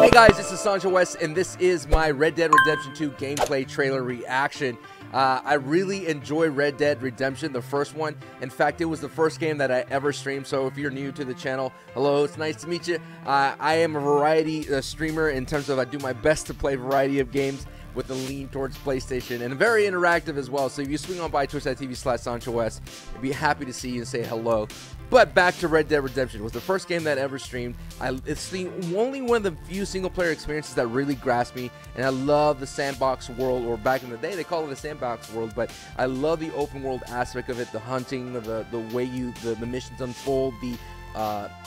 Hey guys, this is SanchoWest, and this is my Red Dead Redemption 2 gameplay trailer reaction. I really enjoy Red Dead Redemption, the first one. In fact, it was the first game that I ever streamed, so if you're new to the channel, hello, it's nice to meet you. I am a variety streamer in terms of I do my best to play a variety of games with a lean towards PlayStation, and very interactive as well. So if you swing on by twitch.tv/SanchoWest, I'd be happy to see you and say hello. But back to Red Dead Redemption. It was the first game that I ever streamed. It's the only one of the few single-player experiences that really grasped me, and I love the sandbox world, or back in the day they call it a sandbox world, but I love the open world aspect of it, the hunting, the way the missions unfold, the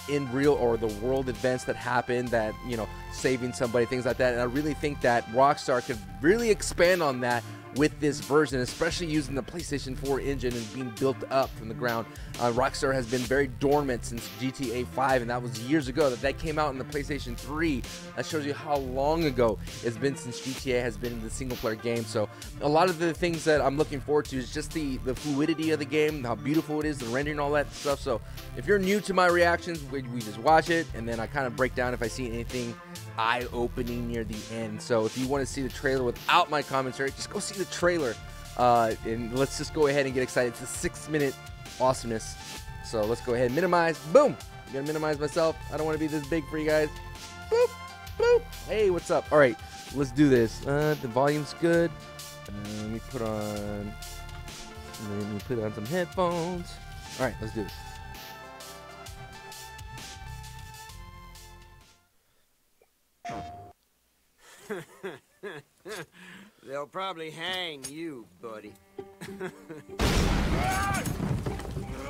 in real or the world events that happen, that, you know, saving somebody, things like that. And I really think that Rockstar could really expand on that with this version, especially using the PlayStation 4 engine and being built up from the ground. Rockstar has been very dormant since GTA 5, and that was years ago that came out in the PlayStation 3. That shows you how long ago it's been since GTA has been in the single-player game. So a lot of the things that I'm looking forward to is just the fluidity of the game, how beautiful it is, the rendering, all that stuff. So if you're new to my reactions, we just watch it, and then I kind of break down if I see anything eye-opening near the end. So if you want to see the trailer without my commentary, just go see the trailer, and let's just go ahead and get excited. It's a 6-minute awesomeness, so let's go ahead and minimize. Boom! I'm gonna minimize myself. I don't want to be this big for you guys. Boop, boop. Hey, what's up? All right, let's do this. The volume's good. Let me put on some headphones. All right, let's do this. They'll probably hang you, buddy.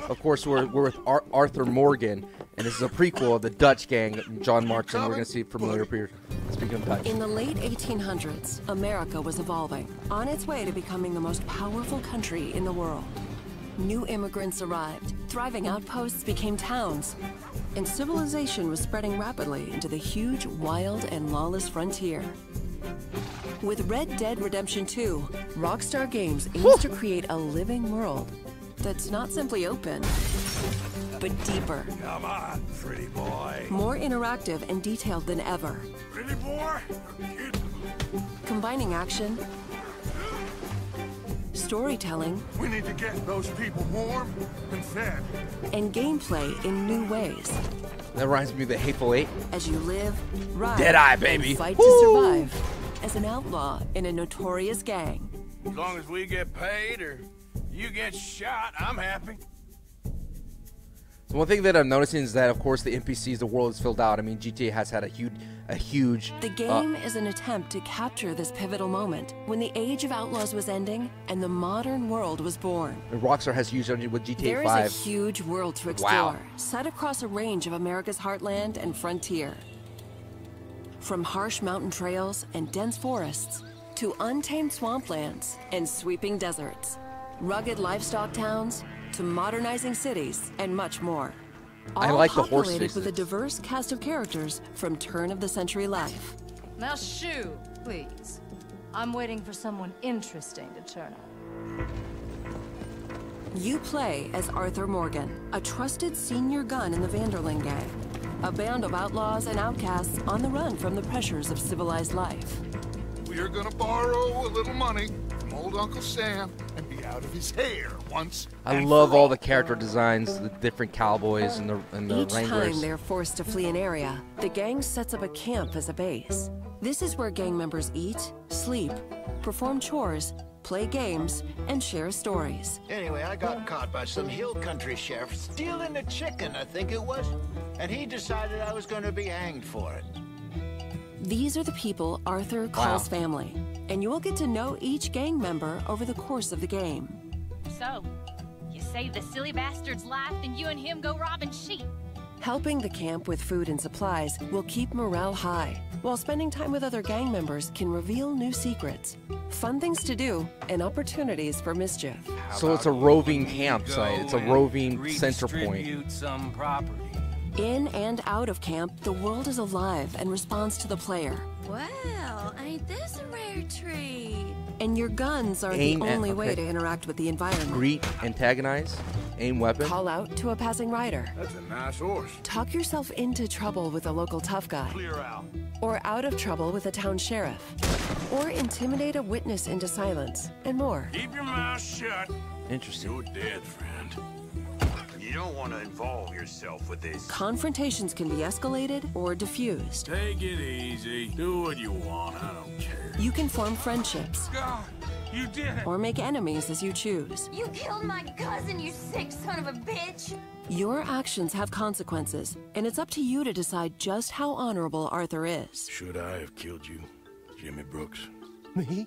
Of course, we're with Arthur Morgan, and this is a prequel of the Dutch gang, John Marston. We're going to see familiar appears. Speaking of Dutch. In the late 1800s, America was evolving, on its way to becoming the most powerful country in the world. New immigrants arrived, thriving outposts became towns, and civilization was spreading rapidly into the huge, wild, and lawless frontier. With Red Dead Redemption 2, Rockstar Games aims to create a living world that's not simply open, but deeper. Come on, pretty boy. More interactive and detailed than ever. Pretty boy? Combining action, storytelling, We need to get those people warm and fed. and gameplay in new ways. That reminds me of the Hateful Eight. As you live, ride, Deadeye, and baby. fight Woo! to survive as an outlaw in a notorious gang. As long as we get paid or you get shot, I'm happy. So one thing that I'm noticing is that, of course, the NPCs, the world is filled out. I mean, GTA has had a huge. The game is an attempt to capture this pivotal moment when the age of outlaws was ending and the modern world was born. Rockstar has used it with GTA There 5. is a huge world to explore, Wow. set across a range of America's heartland and frontier. From harsh mountain trails and dense forests to untamed swamplands and sweeping deserts, rugged livestock towns to modernizing cities and much more. All I like the horse populated with a faces. diverse cast of characters from turn-of-the-century life. Now shoo, please. I'm waiting for someone interesting to turn up. You play as Arthur Morgan, a trusted senior gun in the Vanderlyn gang, a band of outlaws and outcasts on the run from the pressures of civilized life. We're gonna borrow a little money from old Uncle Sam and be out of his hair once. I and love for all the character designs, the different cowboys and the Each time wranglers. they're forced to flee an area, the gang sets up a camp as a base. This is where gang members eat, sleep, perform chores, play games, and share stories. Anyway, I got caught by some hill country sheriff stealing a chicken, I think it was. And he decided I was going to be hanged for it. These are the people Arthur calls family, and you will get to know each gang member over the course of the game. So, you save the silly bastard's life, then you and him go robbing sheep. Helping the camp with food and supplies will keep morale high, while spending time with other gang members can reveal new secrets, fun things to do, and opportunities for mischief. So it's a roving campsite. It's a roving center point. Redistribute some property. In and out of camp, the world is alive and responds to the player. Well, ain't this a rare treat? And your guns aren't Aim the at- only way okay. to interact with the environment. Greet, antagonize. aim weapon. Call out to a passing rider. That's a nice horse. Talk yourself into trouble with a local tough guy. Clear out. Or out of trouble with a town sheriff. Or intimidate a witness into silence, and more. Keep your mouth shut. Interesting. You're dead, friend. You don't want to involve yourself with this. Confrontations can be escalated or diffused. Take it easy. Do what you want. I don't care. You can form friendships. God, you did it. Or make enemies as you choose. You killed my cousin, you sick son of a bitch! Your actions have consequences, and it's up to you to decide just how honorable Arthur is. Should I have killed you, Jimmy Brooks? Me?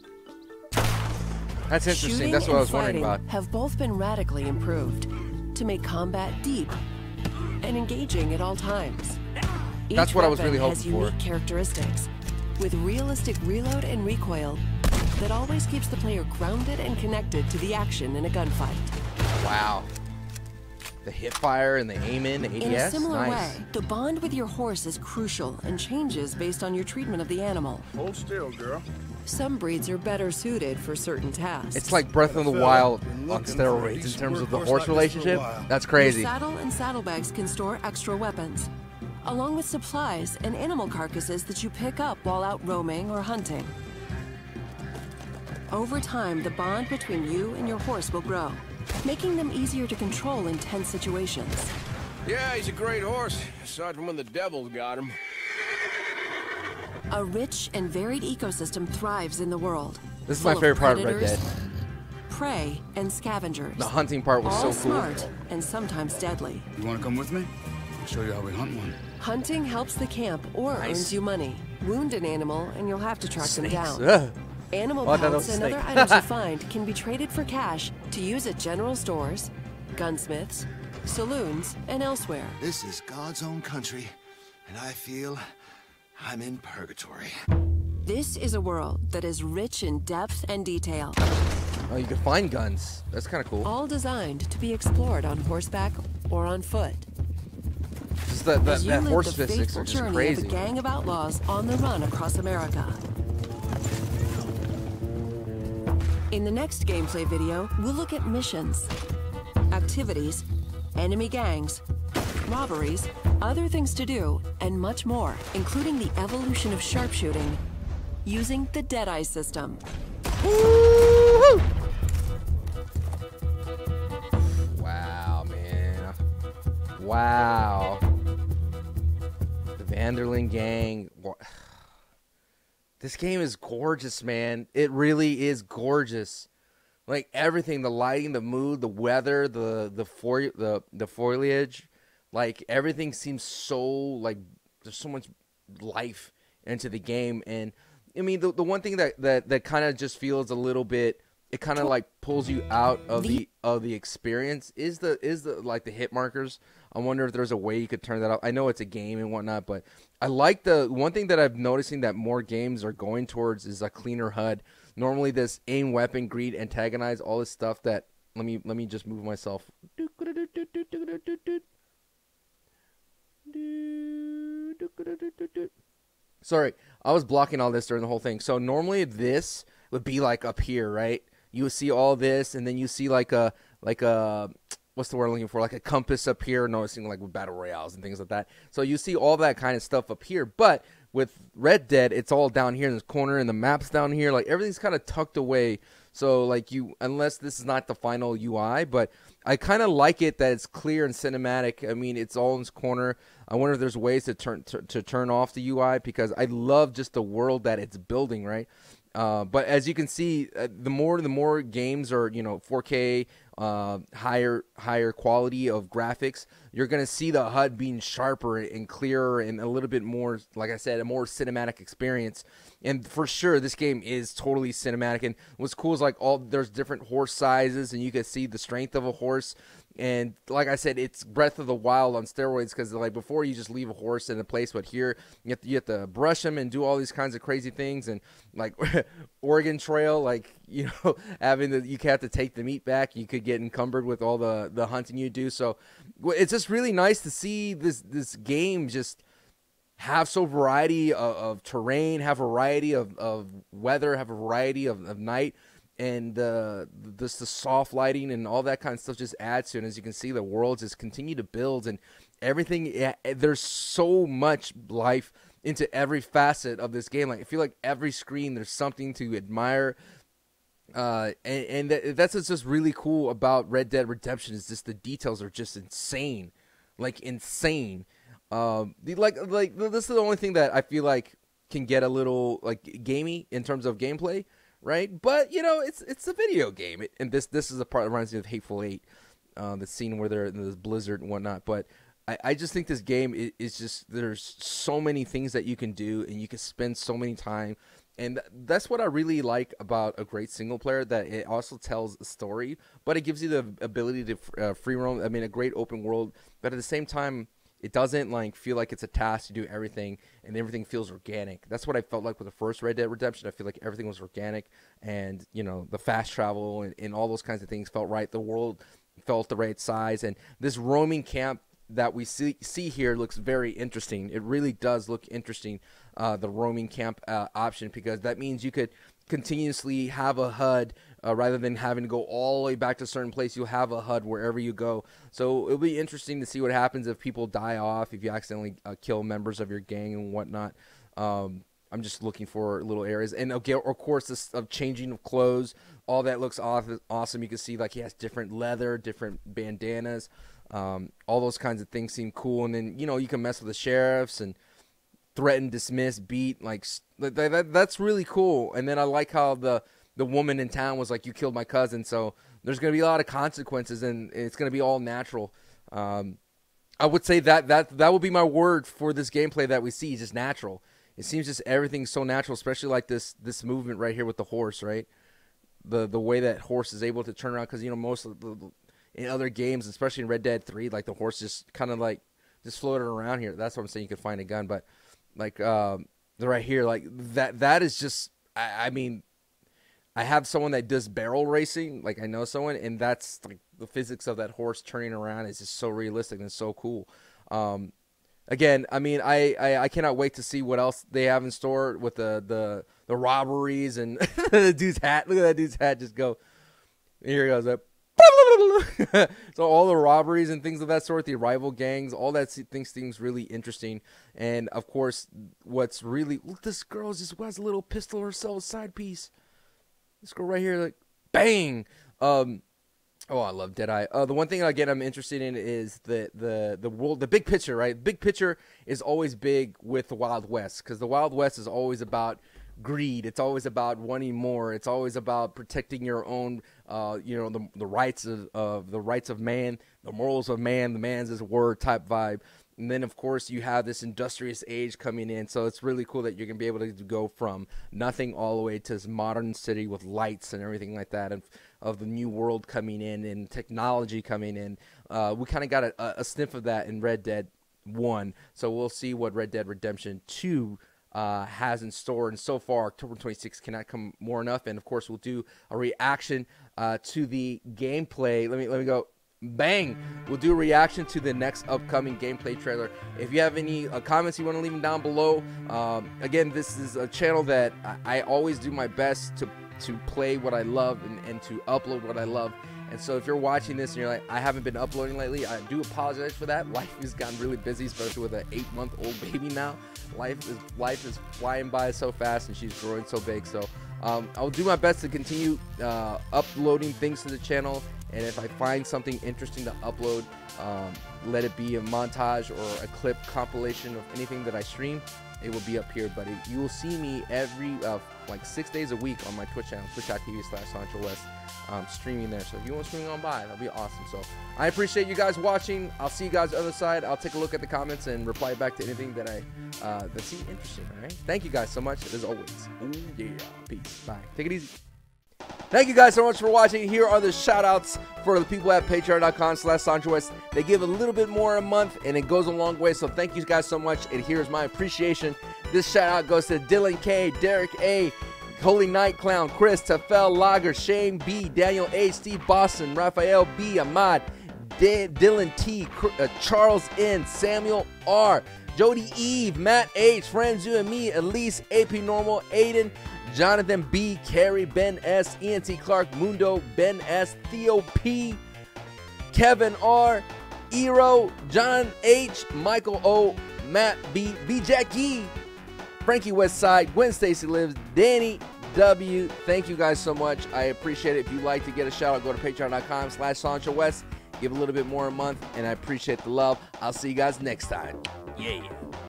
That's interesting. Shooting That's what I was and wondering fighting about. have both been radically improved to make combat deep and engaging at all times. That's what I was really hoping has for. unique characteristics, with realistic reload and recoil that always keeps the player grounded and connected to the action in a gunfight. Wow. The hip fire and the aim in, the ADS. In a similar Nice. way, the bond with your horse is crucial and changes based on your treatment of the animal. Hold still, girl. Some breeds are better suited for certain tasks. It's like Breath of the Wild on steroids in terms of the horse relationship. That's crazy. Your saddle and saddlebags can store extra weapons, along with supplies and animal carcasses that you pick up while out roaming or hunting. Over time, the bond between you and your horse will grow, making them easier to control in tense situations. Yeah, he's a great horse, aside from when the devil got him. A rich and varied ecosystem thrives in the world. This is full my favorite part of Red predators, Dead. Prey and scavengers. The hunting part was all so cool. smart and sometimes deadly. You want to come with me? I'll show you how we hunt one. Hunting helps the camp or Nice. earns you money. Wound an animal and you'll have to track Snakes. them down. Ugh. Animal Oh, I thought that pelts was a and other snake. items you find can be traded for cash to use at general stores, gunsmiths, saloons, and elsewhere. This is God's own country, and I feel I'm in purgatory. This is a world that is rich in depth and detail, Oh, you can find guns. That's kind of cool. all designed to be explored on horseback or on foot. Just that As you that live horse the physics faithful are just journey crazy. of a gang of outlaws on the run across America. In the next gameplay video, we'll look at missions, activities, enemy gangs, robberies, other things to do, and much more, including the evolution of sharpshooting using the Deadeye system. Wow, man. Wow. The Vanderlyn gang. This game is gorgeous, man. It really is gorgeous. Like everything, the lighting, the mood, the weather, the foliage, like everything seems so like there's so much life into the game. And I mean, the one thing that kind of just feels a little bit, it kind of like pulls you out of the experience is the like the hit markers. I wonder if there's a way you could turn that off. I know it's a game and whatnot, but I like the one thing that I'm noticing that more games are going towards is a cleaner HUD. Normally this aim, weapon, greed, antagonize, all this stuff that let me just move myself. Sorry, I was blocking all this during the whole thing. So normally this would be like up here, right? You would see all this, and then you see like a what's the word I'm looking for? Like a compass up here, noticing like with battle royales and things like that. So you see all that kind of stuff up here. But with Red Dead, it's all down here in this corner, and the map's down here. Like everything's kind of tucked away. So like unless this is not the final UI, but I kind of like it that it's clear and cinematic. I mean, it's all in this corner. I wonder if there's ways to turn off the UI because I love just the world that it's building, right? But as you can see, the more games are 4K, higher quality of graphics, you're gonna see the HUD being sharper and clearer and a little bit more, like I said, a more cinematic experience. And for sure, this game is totally cinematic. And what's cool is like there's different horse sizes, and you can see the strength of a horse. And like I said, it's Breath of the Wild on steroids because like before you just leave a horse in a place, but here you have to brush him and do all these kinds of crazy things. And like Oregon Trail, like you have to take the meat back. You could get encumbered with all the hunting you do. So it's just really nice to see this game just have so variety of terrain, have variety of weather, have a variety of night. and the soft lighting and all that kind of stuff just adds to it. And as you can see, the world just continue to build, and everything. There's so much life into every facet of this game. Like, I feel like every screen there's something to admire. That's what's just really cool about Red Dead Redemption, is just the details are just insane, like insane. Like this is the only thing that I feel like can get a little like gamey in terms of gameplay, right? But you know, it's a video game, and this is the part that reminds me of Hateful Eight, the scene where they're in this blizzard and whatnot. But I just think this game is just, there's so many things that you can do, and you can spend so many time. And that's what I really like about a great single player, that it also tells a story, but it gives you the ability to free roam. I mean, a great open world, but at the same time, it doesn't like feel like it's a task to do everything, and everything feels organic. That's what I felt like with the first Red Dead Redemption. I feel like everything was organic, and you know, the fast travel and all those kinds of things felt right. The world felt the right size, and this roaming camp that we see here looks very interesting. It really does look interesting, the roaming camp option, because that means you could continuously have a HUD rather than having to go all the way back to a certain place. You'll have a HUD wherever you go. So it'll be interesting to see what happens if people die off, if you accidentally kill members of your gang and whatnot. I'm just looking for little areas. And of course, this changing of clothes, all that looks awesome. You can see like he has different leather, different bandanas. All those kinds of things seem cool. And then, you know, you can mess with the sheriffs and threaten, dismiss, beat. Like that's really cool. And then I like how the woman in town was like, you killed my cousin. So there's going to be a lot of consequences, and it's going to be all natural. I would say that will be my word for this gameplay that we see, just natural. It seems just everything's so natural, especially like this movement right here with the horse, right? The way that horse is able to turn around, because, you know, most of in other games, especially in Red Dead 3, like the horse just kind of like just floated around here. That's what I'm saying. You could find a gun, but like right here, like that is just. I mean, I have someone that does barrel racing. Like I know someone, and that's like the physics of that horse turning around is just so realistic and so cool. Again, I mean, I cannot wait to see what else they have in store with the robberies and the dude's hat. Look at that dude's hat just go. Here he goes up. So all the robberies and things of that sort, the rival gangs, all that things seems really interesting. And of course, what's really, look, this girl just has a little pistol herself, side piece. This girl right here, like bang. Oh, I love Deadeye. The one thing again I'm interested in is the world, the big picture, right? Big picture is always big with the Wild West, because the Wild West is always about greed. It's always about wanting more. It's always about protecting your own, you know, the rights of the rights of man, the morals of man, the man's his word type vibe. And then, of course, you have this industrious age coming in. So it's really cool that you're going to be able to go from nothing all the way to this modern city with lights and everything like that, and of the new world coming in and technology coming in. We kind of got a sniff of that in Red Dead 1. So we'll see what Red Dead Redemption 2 has in store. And so far, October 26th cannot come more enough. And, of course, we'll do a reaction to the gameplay. Let me go. Bang! We'll do a reaction to the next upcoming gameplay trailer. If you have any comments you want to leave them down below. Again, this is a channel that I always do my best to play what I love and to upload what I love. And so if you're watching this and you're like, I haven't been uploading lately, I do apologize for that. Life has gotten really busy, especially with an 8-month-old baby now. Life is flying by so fast, and she's growing so big. So I'll do my best to continue uploading things to the channel. And if I find something interesting to upload, let it be a montage or a clip compilation of anything that I stream, it will be up here. But you will see me every like 6 days a week on my Twitch channel, twitch.tv/SanchoWest, streaming there. So if you want to stream on by, that'll be awesome. So I appreciate you guys watching. I'll see you guys on the other side. I'll take a look at the comments and reply back to anything that that seems interesting. All right. Thank you guys so much as always. Ooh, yeah. Peace. Bye. Take it easy. Thank you guys so much for watching. Here are the shout outs for the people at patreon.com/SanchoWest. They give a little bit more a month, and it goes a long way. So thank you guys so much. And here's my appreciation. This shout out goes to Dylan K, Derek A, Holy Night Clown, Chris, Tafel Lager, Shane B, Daniel A, Steve Boston, Raphael B, Ahmad, Dylan T, Charles N, Samuel R, Jody Eve, Matt H, Friends, You and Me, Elise, AP Normal, Aiden, Jonathan B, Carrie, Ben S, ENT Clark, Mundo, Ben S, Theo P, Kevin R, Eero, John H, Michael O, Matt B, B Jackie, Frankie Westside, Gwen Stacy Lives, Danny W. Thank you guys so much. I appreciate it. If you'd like to get a shout out, go to patreon.com/SanchoWest. Give a little bit more a month, and I appreciate the love. I'll see you guys next time. Yeah.